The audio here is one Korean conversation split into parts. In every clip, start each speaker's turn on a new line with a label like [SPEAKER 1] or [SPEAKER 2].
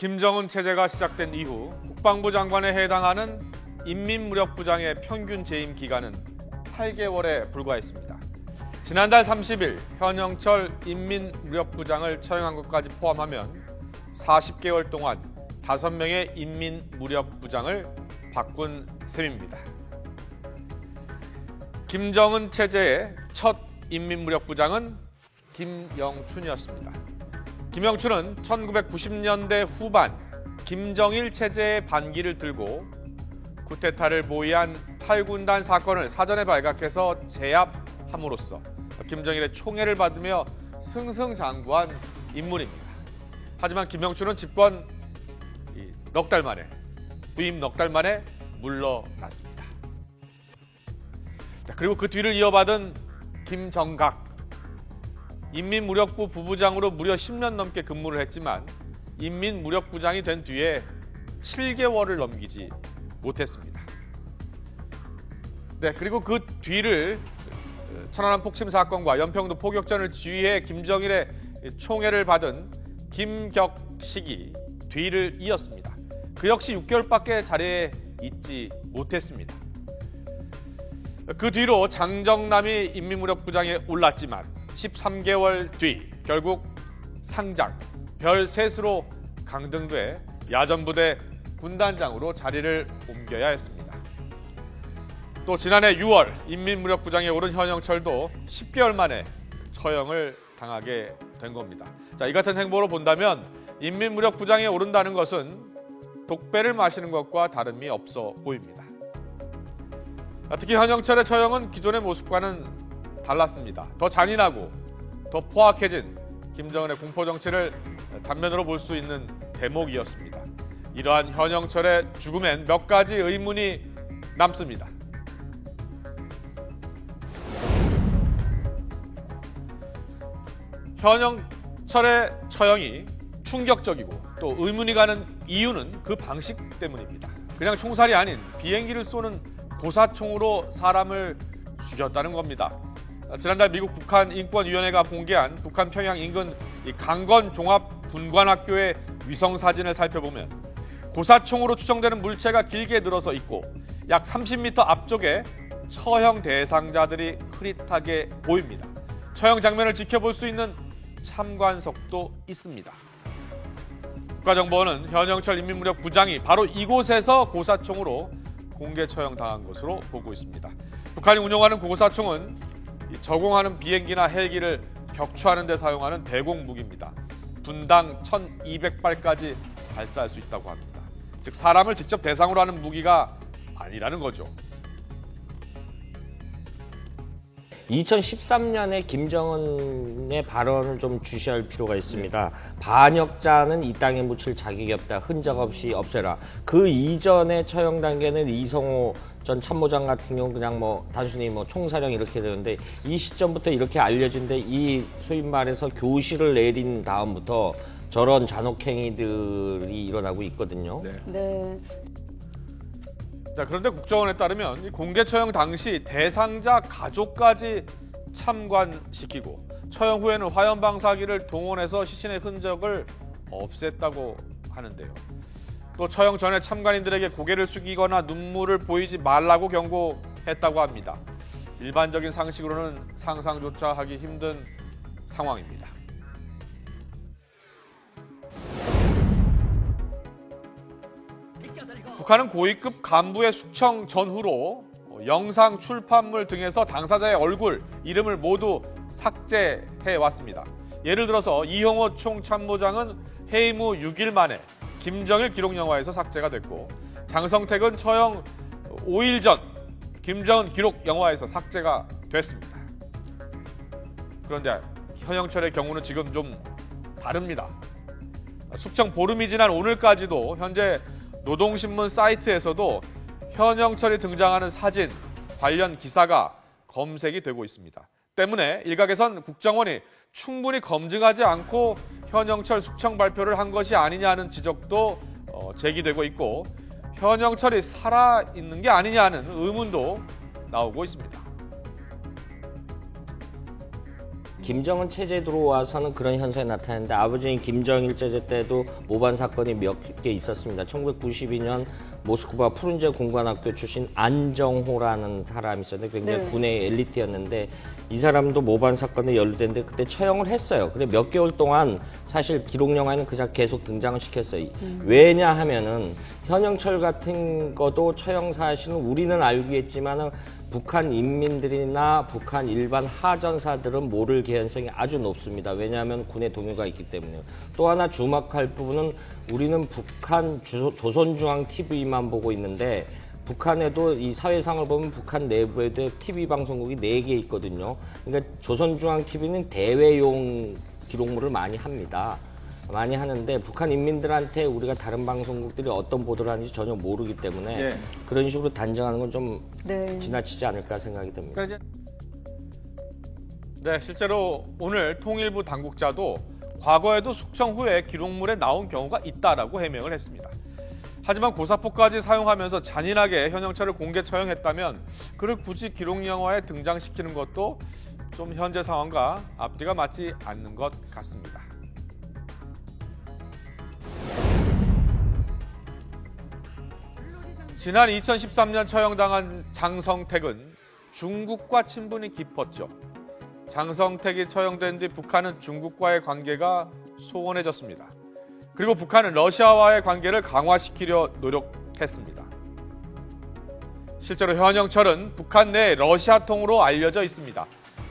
[SPEAKER 1] 김정은 체제가 시작된 이후 국방부 장관에 해당하는 인민무력부장의 평균 재임 기간은 8개월에 불과했습니다. 지난달 30일 현영철 인민무력부장을 처형한 것까지 포함하면 40개월 동안 5명의 인민무력부장을 바꾼 셈입니다. 김정은 체제의 첫 인민무력부장은 김영춘이었습니다. 김영춘은 1990년대 후반 김정일 체제의 반기를 들고 쿠데타를 모의한 8군단 사건을 사전에 발각해서 제압함으로써 김정일의 총애를 받으며 승승장구한 인물입니다. 하지만 김영춘은 집권 넉 달 만에, 부임 넉 달 만에 물러났습니다. 그리고 그 뒤를 이어받은 김정각, 인민무력부 부부장으로 무려 10년 넘게 근무를 했지만 인민무력부장이 된 뒤에 7개월을 넘기지 못했습니다. 그리고 그 뒤를 천안함 폭침 사건과 연평도 포격전을 지휘해 김정일의 총애를 받은 김격식이 뒤를 이었습니다. 그 역시 6개월밖에 자리에 있지 못했습니다. 그 뒤로 장정남이 인민무력부장에 올랐지만 13개월 뒤 결국 상장, 별 셋으로 강등돼 야전부대 군단장으로 자리를 옮겨야 했습니다. 또 지난해 6월 인민무력부장에 오른 현영철도 10개월 만에 처형을 당하게 된 겁니다. 이 같은 행보로 본다면 인민무력부장에 오른다는 것은 독배를 마시는 것과 다름이 없어 보입니다. 특히 현영철의 처형은 기존의 모습과는 달랐습니다. 더 잔인하고 더 포악해진 김정은의 공포정치를 단면으로 볼 수 있는 대목이었습니다. 이러한 현영철의 죽음엔 몇 가지 의문이 남습니다. 현영철의 처형이 충격적이고 또 의문이 가는 이유는 그 방식 때문입니다. 그냥 총살이 아닌 비행기를 쏘는 고사총으로 사람을 죽였다는 겁니다. 지난달 미국 북한 인권위원회가 공개한 북한 평양 인근 강건 종합군관학교의 위성 사진을 살펴보면 고사총으로 추정되는 물체가 길게 늘어서 있고 약 30m 앞쪽에 처형 대상자들이 흐릿하게 보입니다. 처형 장면을 지켜볼 수 있는 참관석도 있습니다. 국가정보원은 현영철 인민무력부장이 바로 이곳에서 고사총으로 공개 처형당한 것으로 보고 있습니다. 북한이 운용하는 고사총은 저공하는 비행기나 헬기를 격추하는 데 사용하는 대공 무기입니다. 분당 1200발까지 발사할 수 있다고 합니다. 즉 사람을 직접 대상으로 하는 무기가 아니라는 거죠.
[SPEAKER 2] 2013년에 김정은의 발언을 좀 주시할 필요가 있습니다. 반역자는 이 땅에 묻힐 자격이 없다. 흔적 없이 없애라. 그 이전의 처형 단계는 이성호 전 참모장 같은 경우 그냥 단순히 총사령 이렇게 되는데 이 시점부터 이렇게 알려진데 이 소위 말해서 교시를 내린 다음부터 저런 잔혹행위들이 일어나고 있거든요.
[SPEAKER 3] 네.
[SPEAKER 1] 그런데 국정원에 따르면 공개 처형 당시 대상자 가족까지 참관시키고 처형 후에는 화염방사기를 동원해서 시신의 흔적을 없앴다고 하는데요. 또 처형 전에 참관인들에게 고개를 숙이거나 눈물을 보이지 말라고 경고했다고 합니다. 일반적인 상식으로는 상상조차 하기 힘든 상황입니다. 북한은 고위급 간부의 숙청 전후로 영상 출판물 등에서 당사자의 얼굴, 이름을 모두 삭제해 왔습니다. 예를 들어서 이형호 총참모장은 해임 후 6일 만에 김정일 기록 영화에서 삭제가 됐고 장성택은 처형 5일 전 김정은 기록 영화에서 삭제가 됐습니다. 그런데 현영철의 경우는 지금 좀 다릅니다. 숙청 보름이 지난 오늘까지도 현재 노동신문 사이트에서도 현영철이 등장하는 사진 관련 기사가 검색이 되고 있습니다. 때문에 일각에선 국정원이 충분히 검증하지 않고 현영철 숙청 발표를 한 것이 아니냐는 지적도 제기되고 있고 현영철이 살아있는 게 아니냐는 의문도 나오고 있습니다.
[SPEAKER 2] 김정은 체제 들어와서는 그런 현상이 나타났는데 아버지인 김정일 체제 때도 모반 사건이 몇 개 있었습니다. 1992년 모스크바 푸른제 공관학교 출신 안정호라는 사람이 있었는데 굉장히
[SPEAKER 3] 네.
[SPEAKER 2] 군의 엘리트였는데 이 사람도 모반 사건에 연루됐는데 그때 처형을 했어요. 근데 몇 개월 동안 사실 기록 영화에는 그냥 계속 등장을 시켰어요. 왜냐하면은 현영철 같은 것도 처형 사실은 우리는 알겠지만은 북한 인민들이나 북한 일반 하전사들은 모를 개연성이 아주 높습니다. 왜냐하면 군의 동요가 있기 때문에요. 또 하나 주목할 부분은 우리는 북한 조선중앙 TV만 보고 있는데 북한에도 이 사회상을 보면 북한 내부에도 TV 방송국이 4개 있거든요. 그러니까 조선중앙 TV는 대외용 기록물을 많이 합니다. 많이 하는데 북한 인민들한테 우리가 다른 방송국들이 어떤 보도를 하는지 전혀 모르기 때문에
[SPEAKER 1] 예.
[SPEAKER 2] 그런 식으로 단정하는 건 좀
[SPEAKER 3] 네.
[SPEAKER 2] 지나치지 않을까 생각이 듭니다.
[SPEAKER 1] 네, 실제로 오늘 통일부 당국자도 과거에도 숙청 후에 기록물에 나온 경우가 있다라고 해명을 했습니다. 하지만 고사포까지 사용하면서 잔인하게 현영철을 공개 처형했다면 그를 굳이 기록 영화에 등장시키는 것도 좀 현재 상황과 앞뒤가 맞지 않는 것 같습니다. 지난 2013년 처형당한 장성택은 중국과 친분이 깊었죠. 장성택이 처형된 뒤 북한은 중국과의 관계가 소원해졌습니다. 그리고 북한은 러시아와의 관계를 강화시키려 노력했습니다. 실제로 현영철은 북한 내 러시아통으로 알려져 있습니다.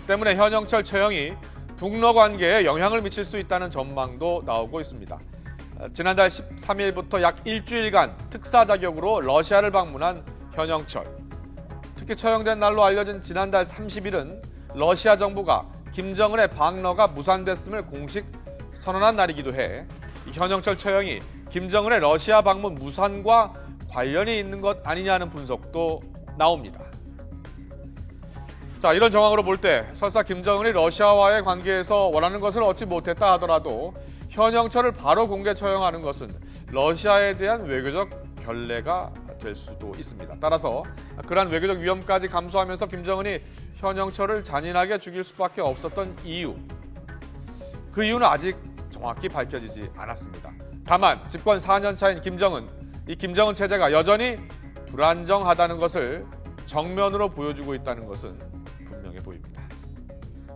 [SPEAKER 1] 때문에 현영철 처형이 북러 관계에 영향을 미칠 수 있다는 전망도 나오고 있습니다. 지난달 13일부터 약 일주일간 특사 자격으로 러시아를 방문한 현영철. 특히 처형된 날로 알려진 지난달 30일은 러시아 정부가 김정은의 방러가 무산됐음을 공식 선언한 날이기도 해 이 현영철 처형이 김정은의 러시아 방문 무산과 관련이 있는 것 아니냐는 분석도 나옵니다. 자, 이런 정황으로 볼 때 설사 김정은이 러시아와의 관계에서 원하는 것을 얻지 못했다 하더라도 현영철을 바로 공개 처형하는 것은 러시아에 대한 외교적 결례가 될 수도 있습니다. 따라서 그러한 외교적 위험까지 감수하면서 김정은이 현영철을 잔인하게 죽일 수밖에 없었던 이유, 그 이유는 아직 정확히 밝혀지지 않았습니다. 다만 집권 4년 차인 김정은, 이 김정은 체제가 여전히 불안정하다는 것을 정면으로 보여주고 있다는 것은